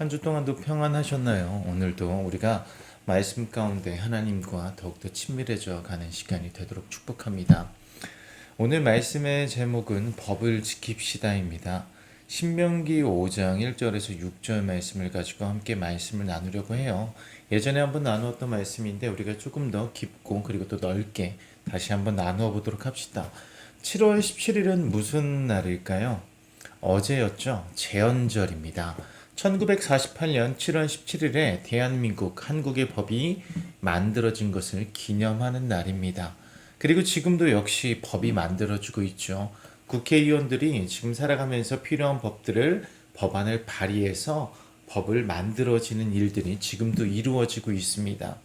한 주 동안도 평안하셨나요? 오늘도 우리가 말씀 가운데 하나님과 더욱더 친밀해져 가는 시간이 되도록 축복합니다. 오늘 말씀의 제목은 법을 지킵시다입니다. 신명기 5장 1절에서 6절 말씀을 가지고 함께 말씀을 나누려고 해요. 예전에 한번 나누었던 말씀인데 우리가 조금 더 깊고 그리고 또 넓게 다시 한번 나누어 보도록 합시다. 7월 17일은 무슨 날일까요? 어제였죠. 제헌절입니다. 1948년 7월 17일에 대한민국, 한국의 법이 만들어진 것을 기념하는 날입니다. 그리고 지금도 역시 법이 만들어지고 있죠. 국회의원들이 지금 살아가면서 필요한 법들을 법안을 발의해서 법을 만들어지는 일들이 지금도 이루어지고 있습니다.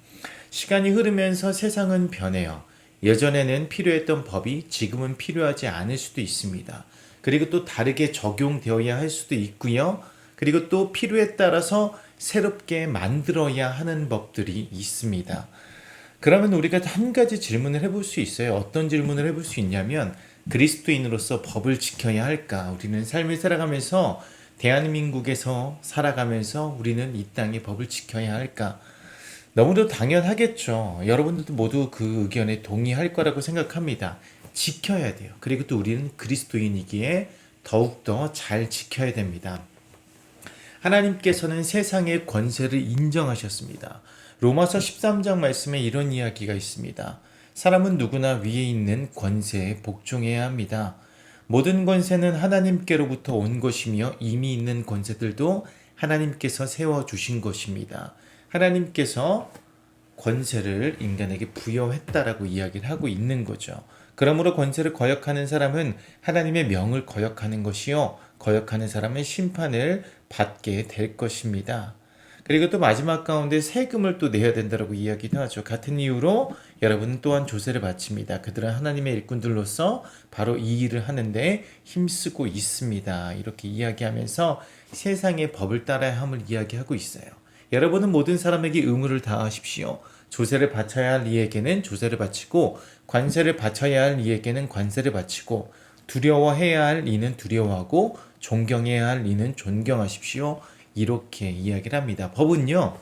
시간이 흐르면서 세상은 변해요. 예전에는 필요했던 법이 지금은 필요하지 않을 수도 있습니다. 그리고 또 다르게 적용되어야 할 수도 있고요. 그리고 또 필요에 따라서 새롭게 만들어야 하는 법들이 있습니다. 그러면 우리가 한 가지 질문을 해볼 수 있어요. 어떤 질문을 해볼 수 있냐면 그리스도인으로서 법을 지켜야 할까? 우리는 삶을 살아가면서 대한민국에서 살아가면서 우리는 이 땅의 법을 지켜야 할까? 너무도 당연하겠죠. 여러분들도 모두 그 의견에 동의할 거라고 생각합니다. 지켜야 돼요. 그리고 또 우리는 그리스도인이기에 더욱더 잘 지켜야 됩니다. 하나님께서는 세상의 권세를 인정하셨습니다. 로마서 13장 말씀에 이런 이야기가 있습니다. 사람은 누구나 위에 있는 권세에 복종해야 합니다. 모든 권세는 하나님께로부터 온 것이며 이미 있는 권세들도 하나님께서 세워주신 것입니다. 하나님께서 권세를 인간에게 부여했다라고 이야기를 하고 있는 거죠. 그러므로 권세를 거역하는 사람은 하나님의 명을 거역하는 것이요, 거역하는 사람은 심판을 받게 될 것입니다. 그리고 또 마지막 가운데 세금을 또 내야 된다고 이야기도 하죠. 같은 이유로 여러분은 또한 조세를 바칩니다. 그들은 하나님의 일꾼들로서 바로 이 일을 하는데 힘쓰고 있습니다. 이렇게 이야기하면서 세상의 법을 따라야 함을 이야기하고 있어요. 여러분은 모든 사람에게 의무를 다하십시오. 조세를 바쳐야 할 이에게는 조세를 바치고 관세를 바쳐야 할 이에게는 관세를 바치고 두려워해야 할 이는 두려워하고 존경해야 할 이는 존경하십시오. 이렇게 이야기를 합니다. 법은요,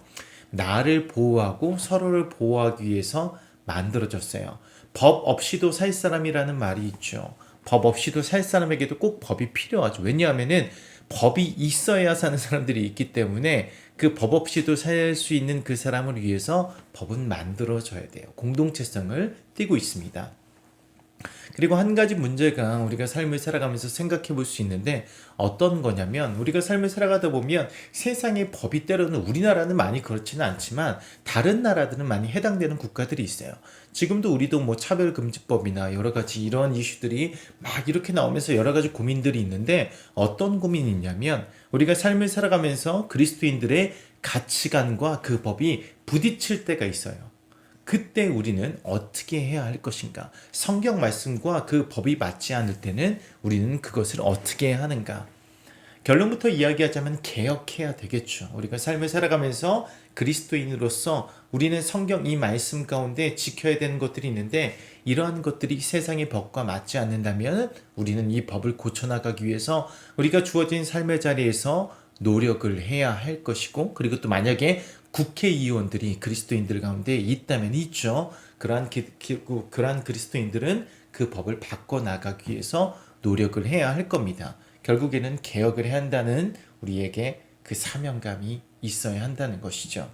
나를 보호하고 서로를 보호하기 위해서 만들어졌어요. 법 없이도 살 사람이라는 말이 있죠. 법 없이도 살 사람에게도 꼭 법이 필요하죠. 왜냐하면은 법이 있어야 사는 사람들이 있기 때문에 그 법 없이도 살 수 있는 그 사람을 위해서 법은 만들어져야 돼요. 공동체성을 띠고 있습니다. 그리고 한 가지 문제가 우리가 삶을 살아가면서 생각해 볼 수 있는데 어떤 거냐면 우리가 삶을 살아가다 보면 세상의 법이 때로는 우리나라는 많이 그렇지는 않지만 다른 나라들은 많이 해당되는 국가들이 있어요. 지금도 우리도 뭐 차별금지법이나 여러 가지 이런 이슈들이 막 이렇게 나오면서 여러 가지 고민들이 있는데 어떤 고민이 있냐면 우리가 삶을 살아가면서 그리스도인들의 가치관과 그 법이 부딪힐 때가 있어요. 그때 우리는 어떻게 해야 할 것인가? 성경 말씀과 그 법이 맞지 않을 때는 우리는 그것을 어떻게 해야 하는가? 결론부터 이야기하자면 개혁해야 되겠죠. 우리가 삶을 살아가면서 그리스도인으로서 우리는 성경 이 말씀 가운데 지켜야 되는 것들이 있는데 이러한 것들이 세상의 법과 맞지 않는다면 우리는 이 법을 고쳐나가기 위해서 우리가 주어진 삶의 자리에서 노력을 해야 할 것이고 그리고 또 만약에 국회의원들이 그리스도인들 가운데 있다면 있죠. 그러한 그리스도인들은 그 법을 바꿔나가기 위해서 노력을 해야 할 겁니다. 결국에는 개혁을 해야 한다는 우리에게 그 사명감이 있어야 한다는 것이죠.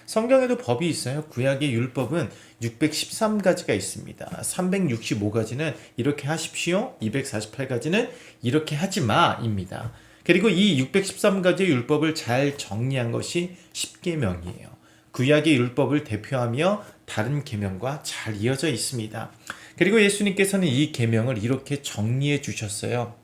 성경에도 법이 있어요. 구약의 율법은 613가지가 있습니다. 365가지는 이렇게 하십시오. 248가지는 이렇게 하지 마입니다. 그리고 이 613가지의 율법을 잘 정리한 것이 십계명이에요. 구약의 율법을 대표하며 다른 계명과 잘 이어져 있습니다. 그리고 예수님께서는 이 계명을 이렇게 정리해 주셨어요.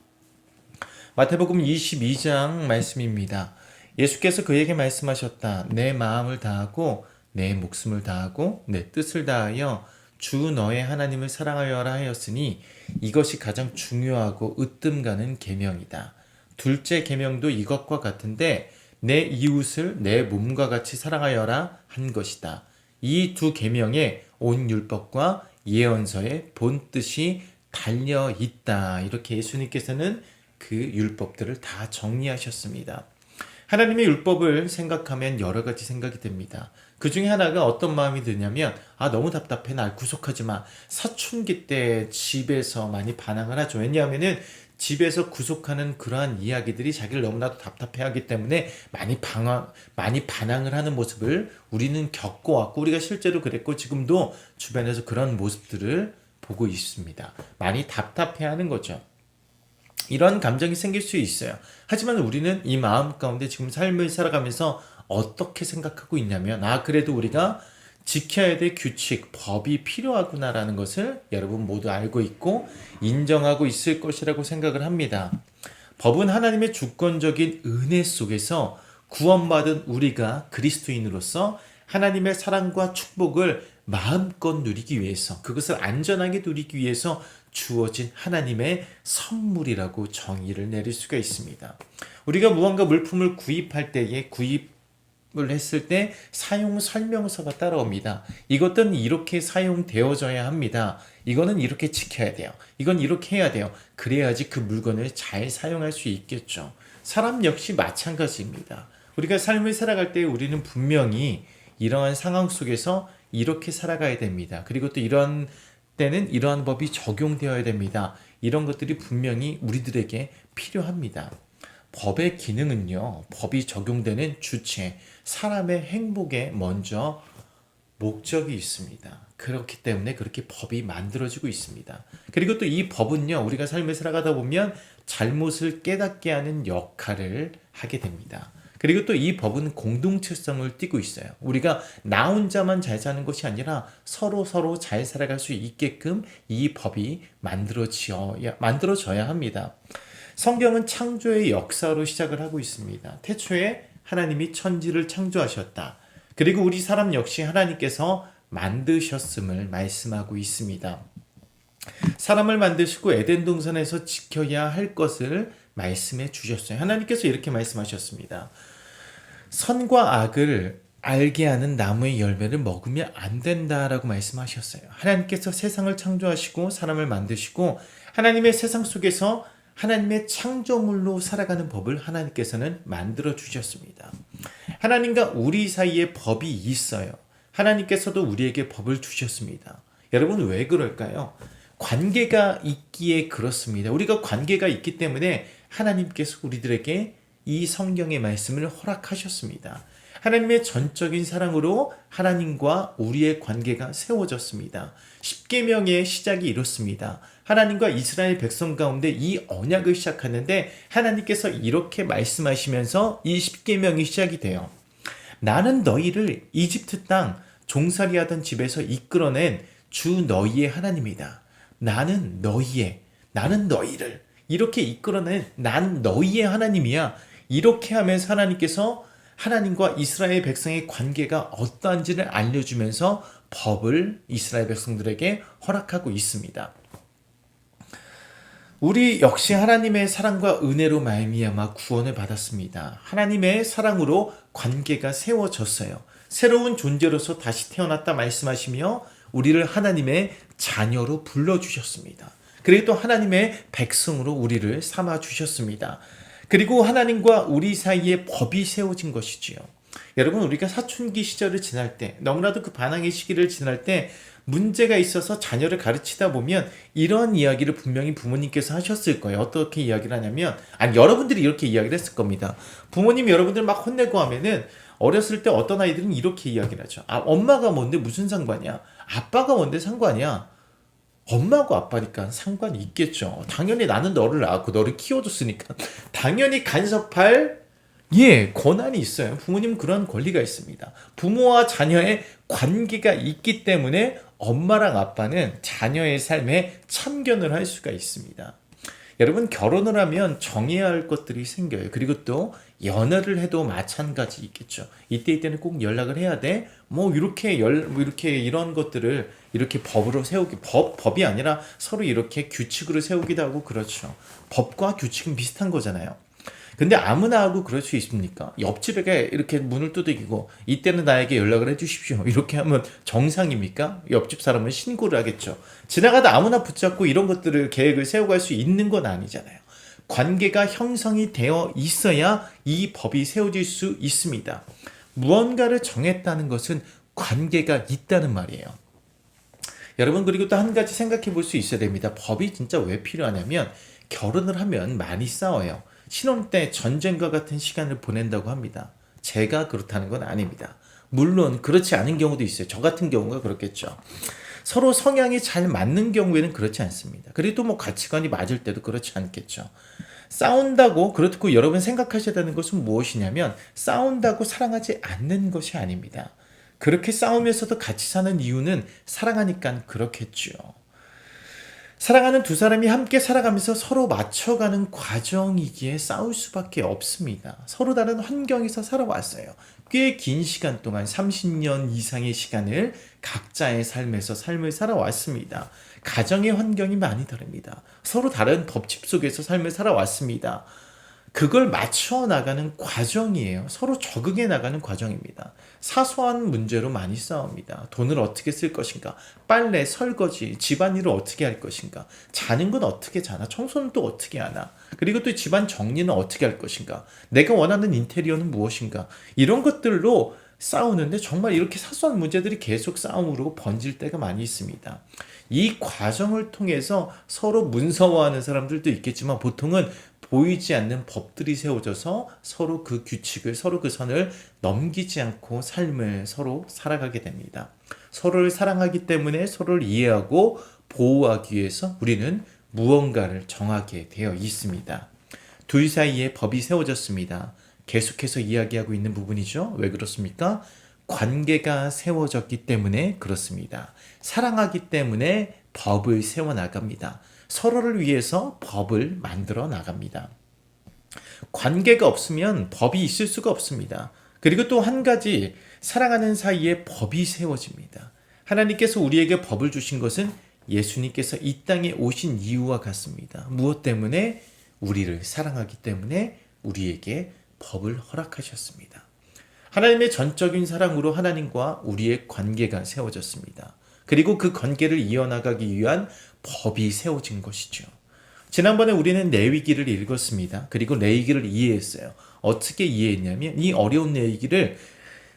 마태복음 22장 말씀입니다. 예수께서 그에게 말씀하셨다. 내 마음을 다하고 내 목숨을 다하고 내 뜻을 다하여 주 너의 하나님을 사랑하여라 하였으니 이것이 가장 중요하고 으뜸 가는 계명이다. 둘째 계명도 이것과 같은데 내 이웃을 내 몸과 같이 사랑하여라 한 것이다. 이 두 계명에 온 율법과 예언서의 본 뜻이 달려 있다. 이렇게 예수님께서는 그 율법들을 다 정리하셨습니다. 하나님의 율법을 생각하면 여러 가지 생각이 듭니다. 그 중에 하나가 어떤 마음이 드냐면 너무 답답해, 날 구속하지 마. 사춘기 때 집에서 많이 반항을 하죠. 왜냐하면은 집에서 구속하는 그러한 이야기들이 자기를 너무나도 답답해하기 때문에 많이 반항을 하는 모습을 우리는 겪어왔고, 우리가 실제로 그랬고 지금도 주변에서 그런 모습들을 보고 있습니다. 많이 답답해하는 거죠. 이런 감정이 생길 수 있어요. 하지만 우리는 이 마음 가운데 지금 삶을 살아가면서 어떻게 생각하고 있냐면 그래도 우리가 지켜야 될 규칙, 법이 필요하구나라는 것을 여러분 모두 알고 있고 인정하고 있을 것이라고 생각을 합니다. 법은 하나님의 주권적인 은혜 속에서 구원받은 우리가 그리스도인으로서 하나님의 사랑과 축복을 마음껏 누리기 위해서, 그것을 안전하게 누리기 위해서 주어진 하나님의 선물이라고 정의를 내릴 수가 있습니다. 우리가 무언가 물품을 구입할 때에 구입을 했을 때 사용 설명서가 따라옵니다. 이것은 이렇게 사용되어져야 합니다. 이거는 이렇게 지켜야 돼요. 이건 이렇게 해야 돼요. 그래야지 그 물건을 잘 사용할 수 있겠죠. 사람 역시 마찬가지입니다. 우리가 삶을 살아갈 때 우리는 분명히 이러한 상황 속에서 이렇게 살아가야 됩니다. 그리고 또 이런 때는 이러한 법이 적용되어야 됩니다. 이런 것들이 분명히 우리들에게 필요합니다. 법의 기능은요, 법이 적용되는 주체, 사람의 행복에 먼저 목적이 있습니다. 그렇기 때문에 그렇게 법이 만들어지고 있습니다. 그리고 또 이 법은요, 우리가 삶을 살아가다 보면 잘못을 깨닫게 하는 역할을 하게 됩니다. 그리고 또 이 법은 공동체성을 띠고 있어요. 우리가 나 혼자만 잘 사는 것이 아니라 서로 잘 살아갈 수 있게끔 이 법이 만들어져야 합니다. 성경은 창조의 역사로 시작을 하고 있습니다. 태초에 하나님이 천지를 창조하셨다. 그리고 우리 사람 역시 하나님께서 만드셨음을 말씀하고 있습니다. 사람을 만드시고 에덴 동산에서 지켜야 할 것을 말씀해 주셨어요. 하나님께서 이렇게 말씀하셨습니다. 선과 악을 알게 하는 나무의 열매를 먹으면 안 된다라고 말씀하셨어요. 하나님께서 세상을 창조하시고 사람을 만드시고 하나님의 세상 속에서 하나님의 창조물로 살아가는 법을 하나님께서는 만들어 주셨습니다. 하나님과 우리 사이에 법이 있어요. 하나님께서도 우리에게 법을 주셨습니다. 여러분 왜 그럴까요? 관계가 있기에 그렇습니다. 우리가 관계가 있기 때문에 하나님께서 우리들에게 이 성경의 말씀을 허락하셨습니다. 하나님의 전적인 사랑으로 하나님과 우리의 관계가 세워졌습니다. 십계명의 시작이 이렇습니다. 하나님과 이스라엘 백성 가운데 이 언약을 시작하는데 하나님께서 이렇게 말씀하시면서 이 십계명이 시작이 돼요. 나는 너희를 이집트 땅 종살이하던 집에서 이끌어낸 주 너희의 하나님이다. 나는 너희를 이렇게 이끌어낸 난 너희의 하나님이야. 이렇게 하면서 하나님께서 하나님과 이스라엘 백성의 관계가 어떠한지를 알려주면서 법을 이스라엘 백성들에게 허락하고 있습니다. 우리 역시 하나님의 사랑과 은혜로 말미암아 구원을 받았습니다. 하나님의 사랑으로 관계가 세워졌어요. 새로운 존재로서 다시 태어났다 말씀하시며 우리를 하나님의 자녀로 불러주셨습니다. 그리고 또 하나님의 백성으로 우리를 삼아주셨습니다. 그리고 하나님과 우리 사이에 법이 세워진 것이지요. 여러분 우리가 사춘기 시절을 지날 때 너무나도 그 반항의 시기를 지날 때 문제가 있어서 자녀를 가르치다 보면 이런 이야기를 분명히 부모님께서 하셨을 거예요. 어떻게 이야기를 하냐면 여러분들이 이렇게 이야기를 했을 겁니다. 부모님이 여러분들 막 혼내고 하면은 어렸을 때 어떤 아이들은 이렇게 이야기를 하죠. 엄마가 뭔데 무슨 상관이야? 아빠가 뭔데 상관이야? 엄마하고 아빠니까 상관이 있겠죠. 당연히 나는 너를 낳았고 너를 키워줬으니까 당연히 간섭할 권한이 있어요. 부모님은 그런 권리가 있습니다. 부모와 자녀의 관계가 있기 때문에 엄마랑 아빠는 자녀의 삶에 참견을 할 수가 있습니다. 여러분 결혼을 하면 정해야 할 것들이 생겨요. 그리고 또 연애를 해도 마찬가지 있겠죠. 이때는 꼭 연락을 해야 돼. 이렇게 이런 것들을 이렇게 법으로 법이 아니라 서로 이렇게 규칙으로 세우기도 하고 그렇죠. 법과 규칙은 비슷한 거잖아요. 근데 아무나 하고 그럴 수 있습니까? 옆집에게 이렇게 문을 두들기고 이때는 나에게 연락을 해주십시오. 이렇게 하면 정상입니까? 옆집 사람은 신고를 하겠죠. 지나가다 아무나 붙잡고 이런 것들을 계획을 세우고 할 수 있는 건 아니잖아요. 관계가 형성이 되어 있어야 이 법이 세워질 수 있습니다. 무언가를 정했다는 것은 관계가 있다는 말이에요. 여러분, 그리고 또 한 가지 생각해 볼 수 있어야 됩니다. 법이 진짜 왜 필요하냐면 결혼을 하면 많이 싸워요. 신혼 때 전쟁과 같은 시간을 보낸다고 합니다. 제가 그렇다는 건 아닙니다. 물론 그렇지 않은 경우도 있어요. 저 같은 경우가 그렇겠죠. 서로 성향이 잘 맞는 경우에는 그렇지 않습니다. 그리고 또 가치관이 맞을 때도 그렇지 않겠죠. 싸운다고, 그렇고 여러분 생각하셔야 되는 것은 무엇이냐면 싸운다고 사랑하지 않는 것이 아닙니다. 그렇게 싸우면서도 같이 사는 이유는 사랑하니까 그렇겠죠. 사랑하는 두 사람이 함께 살아가면서 서로 맞춰가는 과정이기에 싸울 수밖에 없습니다. 서로 다른 환경에서 살아왔어요. 꽤 긴 시간 동안 30년 이상의 시간을 각자의 삶에서 삶을 살아왔습니다. 가정의 환경이 많이 다릅니다. 서로 다른 법칙 속에서 삶을 살아왔습니다. 그걸 맞춰 나가는 과정이에요. 서로 적응해 나가는 과정입니다. 사소한 문제로 많이 싸웁니다. 돈을 어떻게 쓸 것인가? 빨래, 설거지, 집안일을 어떻게 할 것인가? 자는 건 어떻게 자나? 청소는 또 어떻게 하나? 그리고 또 집안 정리는 어떻게 할 것인가? 내가 원하는 인테리어는 무엇인가? 이런 것들로 싸우는데 정말 이렇게 사소한 문제들이 계속 싸움으로 번질 때가 많이 있습니다. 이 과정을 통해서 서로 문서화하는 사람들도 있겠지만 보통은 보이지 않는 법들이 세워져서 서로 그 규칙을, 서로 그 선을 넘기지 않고 삶을 서로 살아가게 됩니다. 서로를 사랑하기 때문에 서로를 이해하고 보호하기 위해서 우리는 무언가를 정하게 되어 있습니다. 둘 사이에 법이 세워졌습니다. 계속해서 이야기하고 있는 부분이죠. 왜 그렇습니까? 관계가 세워졌기 때문에 그렇습니다. 사랑하기 때문에 법을 세워나갑니다. 서로를 위해서 법을 만들어 나갑니다. 관계가 없으면 법이 있을 수가 없습니다. 그리고 또 한 가지, 사랑하는 사이에 법이 세워집니다. 하나님께서 우리에게 법을 주신 것은 예수님께서 이 땅에 오신 이유와 같습니다. 무엇 때문에? 우리를 사랑하기 때문에 우리에게 법을 허락하셨습니다. 하나님의 전적인 사랑으로 하나님과 우리의 관계가 세워졌습니다. 그리고 그 관계를 이어나가기 위한 법이 세워진 것이죠. 지난번에 우리는 레위기를 읽었습니다. 그리고 레위기를 이해했어요. 어떻게 이해했냐면, 이 어려운 레위기를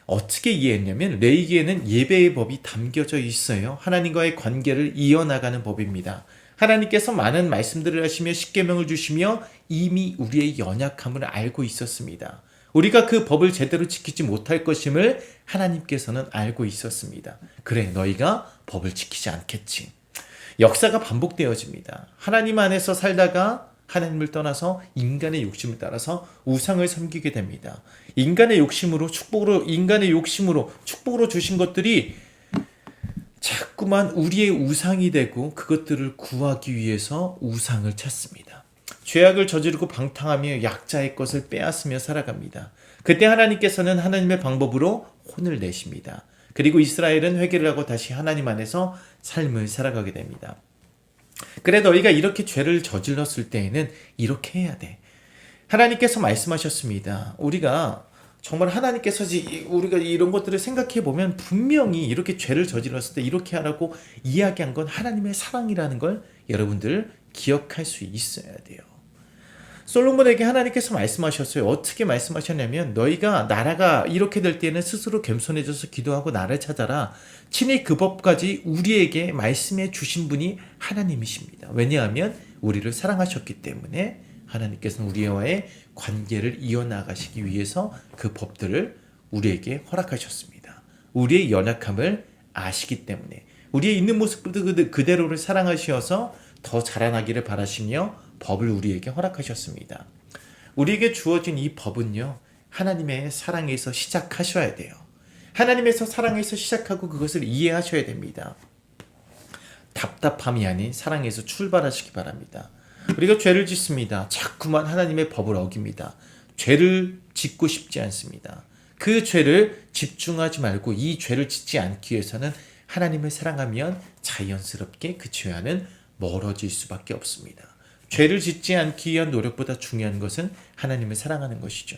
어떻게 이해했냐면, 레위기에는 예배의 법이 담겨져 있어요. 하나님과의 관계를 이어나가는 법입니다. 하나님께서 많은 말씀들을 하시며 십계명을 주시며 이미 우리의 연약함을 알고 있었습니다. 우리가 그 법을 제대로 지키지 못할 것임을 하나님께서는 알고 있었습니다. 그래, 너희가 법을 지키지 않겠지. 역사가 반복되어집니다. 하나님 안에서 살다가 하나님을 떠나서 인간의 욕심을 따라서 우상을 섬기게 됩니다. 인간의 욕심으로 축복으로 주신 것들이 자꾸만 우리의 우상이 되고 그것들을 구하기 위해서 우상을 찾습니다. 죄악을 저지르고 방탕하며 약자의 것을 빼앗으며 살아갑니다. 그때 하나님께서는 하나님의 방법으로 혼을 내십니다. 그리고 이스라엘은 회개를 하고 다시 하나님 안에서 삶을 살아가게 됩니다. 그래, 너희가 이렇게 죄를 저질렀을 때에는 이렇게 해야 돼. 하나님께서 말씀하셨습니다. 우리가 정말 하나님께서 우리가 이런 것들을 생각해 보면 분명히 이렇게 죄를 저질렀을 때 이렇게 하라고 이야기한 건 하나님의 사랑이라는 걸 여러분들 기억할 수 있어야 돼요. 솔로몬에게 하나님께서 말씀하셨어요. 어떻게 말씀하셨냐면, 너희가 나라가 이렇게 될 때는 스스로 겸손해져서 기도하고 나를 찾아라. 친히 그 법까지 우리에게 말씀해 주신 분이 하나님이십니다. 왜냐하면 우리를 사랑하셨기 때문에 하나님께서는 우리와의 관계를 이어나가시기 위해서 그 법들을 우리에게 허락하셨습니다. 우리의 연약함을 아시기 때문에, 우리의 있는 모습들 그대로를 사랑하셔서 더 자라나기를 바라시며 법을 우리에게 허락하셨습니다. 우리에게 주어진 이 법은요, 하나님의 사랑에서 시작하셔야 돼요. 하나님에서 사랑에서 시작하고 그것을 이해하셔야 됩니다. 답답함이 아닌 사랑에서 출발하시기 바랍니다. 우리가 죄를 짓습니다. 자꾸만 하나님의 법을 어깁니다. 죄를 짓고 싶지 않습니다. 그 죄를 집중하지 말고 이 죄를 짓지 않기 위해서는 하나님을 사랑하면 자연스럽게 그 죄와는 멀어질 수밖에 없습니다. 죄를 짓지 않기 위한 노력보다 중요한 것은 하나님을 사랑하는 것이죠.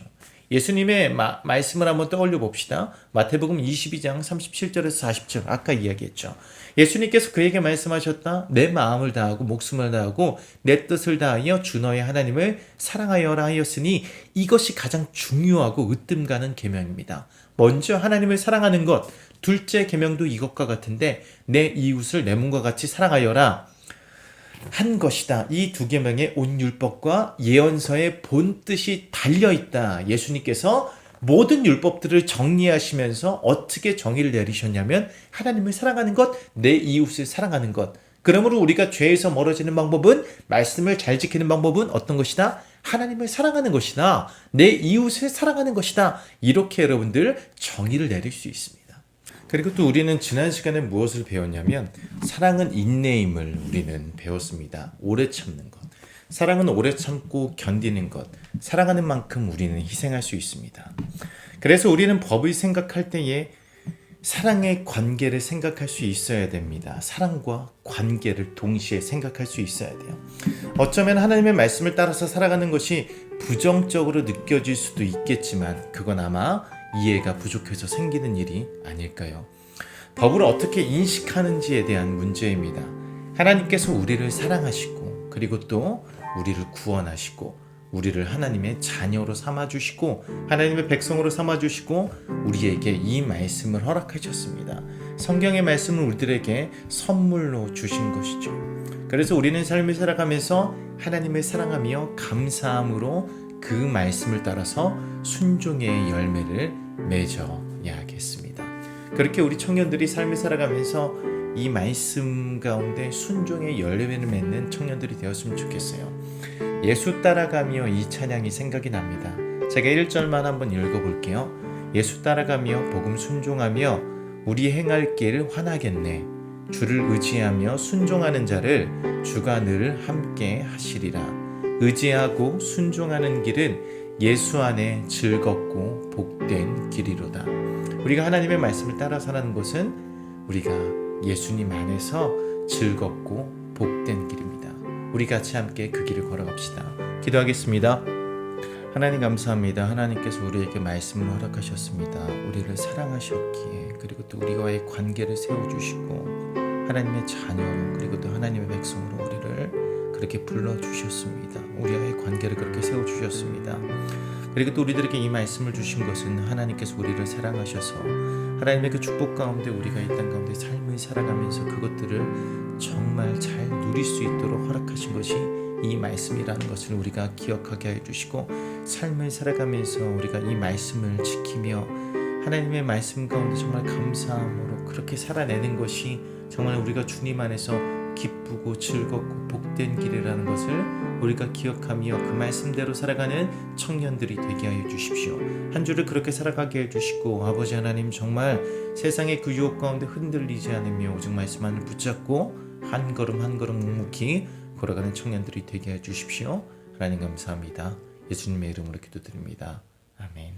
예수님의 말씀을 한번 떠올려 봅시다. 마태복음 22장 37절에서 40절 아까 이야기했죠. 예수님께서 그에게 말씀하셨다. 내 마음을 다하고 목숨을 다하고 내 뜻을 다하여 주 너의 하나님을 사랑하여라 하였으니 이것이 가장 중요하고 으뜸 가는 계명입니다. 먼저 하나님을 사랑하는 것, 둘째 계명도 이것과 같은데 내 이웃을 내 몸과 같이 사랑하여라 한 것이다. 이 두 계명의 온 율법과 예언서의 본 뜻이 달려 있다. 예수님께서 모든 율법들을 정리하시면서 어떻게 정의를 내리셨냐면 하나님을 사랑하는 것, 내 이웃을 사랑하는 것. 그러므로 우리가 죄에서 멀어지는 방법은 말씀을 잘 지키는 방법은 어떤 것이다? 하나님을 사랑하는 것이다. 내 이웃을 사랑하는 것이다. 이렇게 여러분들 정의를 내릴 수 있습니다. 그리고 또 우리는 지난 시간에 무엇을 배웠냐면 사랑은 인내임을 우리는 배웠습니다. 오래 참는 것. 사랑은 오래 참고 견디는 것. 사랑하는 만큼 우리는 희생할 수 있습니다. 그래서 우리는 법을 생각할 때에 사랑의 관계를 생각할 수 있어야 됩니다. 사랑과 관계를 동시에 생각할 수 있어야 돼요. 어쩌면 하나님의 말씀을 따라서 살아가는 것이 부정적으로 느껴질 수도 있겠지만 그건 아마 이해가 부족해서 생기는 일이 아닐까요? 법을 어떻게 인식하는지에 대한 문제입니다. 하나님께서 우리를 사랑하시고 그리고 또 우리를 구원하시고 우리를 하나님의 자녀로 삼아주시고 하나님의 백성으로 삼아주시고 우리에게 이 말씀을 허락하셨습니다. 성경의 말씀을 우리들에게 선물로 주신 것이죠. 그래서 우리는 삶을 살아가면서 하나님을 사랑하며 감사함으로 그 말씀을 따라서 순종의 열매를 맺어야겠습니다. 그렇게 우리 청년들이 삶을 살아가면서 이 말씀 가운데 순종의 열매를 맺는 청년들이 되었으면 좋겠어요. 예수 따라가며 이 찬양이 생각이 납니다. 제가 1절만 한번 읽어볼게요. 예수 따라가며 복음 순종하며 우리 행할 길 환하겠네. 주를 의지하며 순종하는 자를 주가 늘 함께 하시리라. 의지하고 순종하는 길은 예수 안에 즐겁고 복된 길이로다. 우리가 하나님의 말씀을 따라 살아가는 것은 우리가 예수님 안에서 즐겁고 복된 길입니다. 우리 같이 함께 그 길을 걸어갑시다. 기도하겠습니다. 하나님 감사합니다. 하나님께서 우리에게 말씀을 허락하셨습니다. 우리를 사랑하셨기에 그리고 또 우리와의 관계를 세워주시고 하나님의 자녀로 그리고 또 하나님의 백성으로 우리를 그렇게 불러주셨습니다. 우리와의 관계를 그렇게 세워주셨습니다. 그리고 또 우리들에게 이 말씀을 주신 것은 하나님께서 우리를 사랑하셔서 하나님의 그 축복 가운데 우리가 이 땅 가운데 삶을 살아가면서 그것들을 정말 잘 누릴 수 있도록 허락하신 것이 이 말씀이라는 것을 우리가 기억하게 해주시고 삶을 살아가면서 우리가 이 말씀을 지키며 하나님의 말씀 가운데 정말 감사함으로 그렇게 살아내는 것이 정말 우리가 주님 안에서 기쁘고 즐겁고 복된 길이라는 것을 우리가 기억하며 그 말씀대로 살아가는 청년들이 되게 하여 주십시오. 한 주를 그렇게 살아가게 해주시고 아버지 하나님 정말 세상의 그 유혹 가운데 흔들리지 않으며 오직 말씀 안을 붙잡고 한 걸음 한 걸음 묵묵히 걸어가는 청년들이 되게 해주십시오. 하나님 감사합니다. 예수님의 이름으로 기도드립니다. 아멘.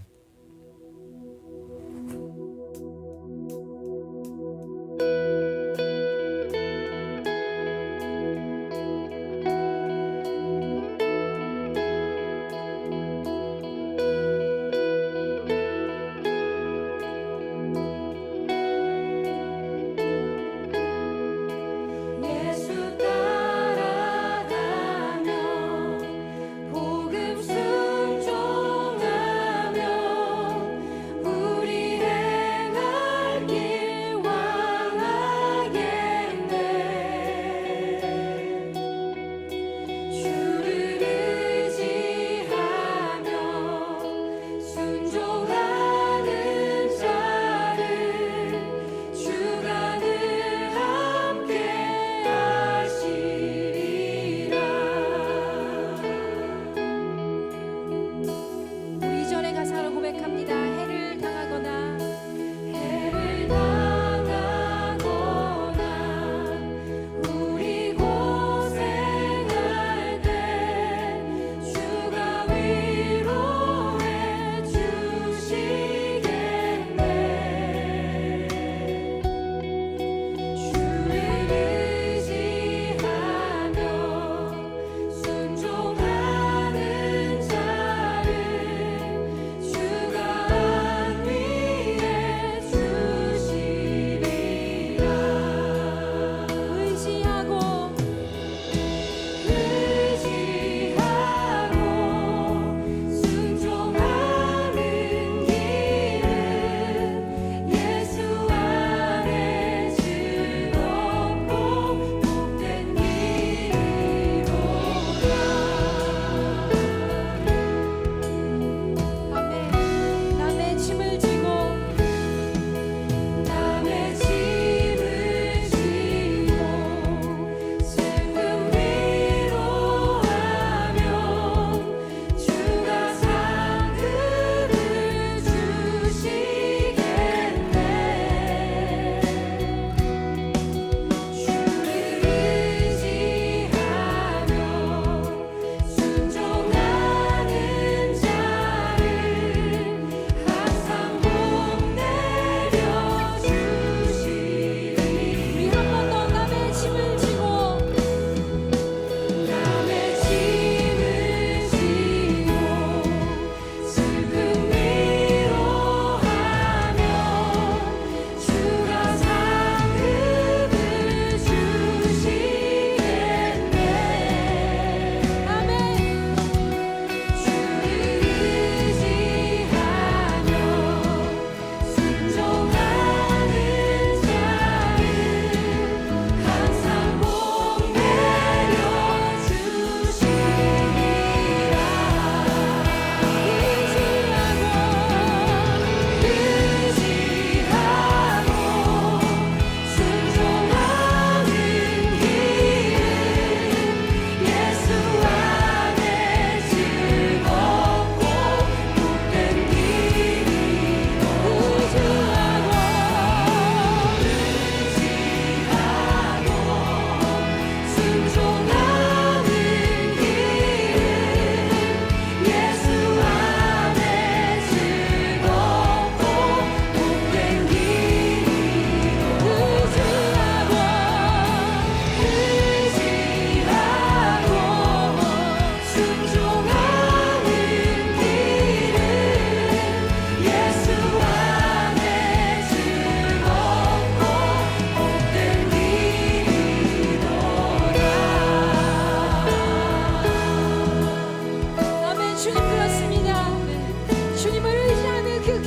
예수 따라가며 복음 순종하며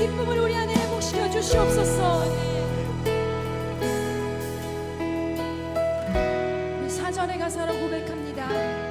기쁨을 우리 안에 회복시켜 주시옵소서. 우리 사절의 가사로 고백합니다.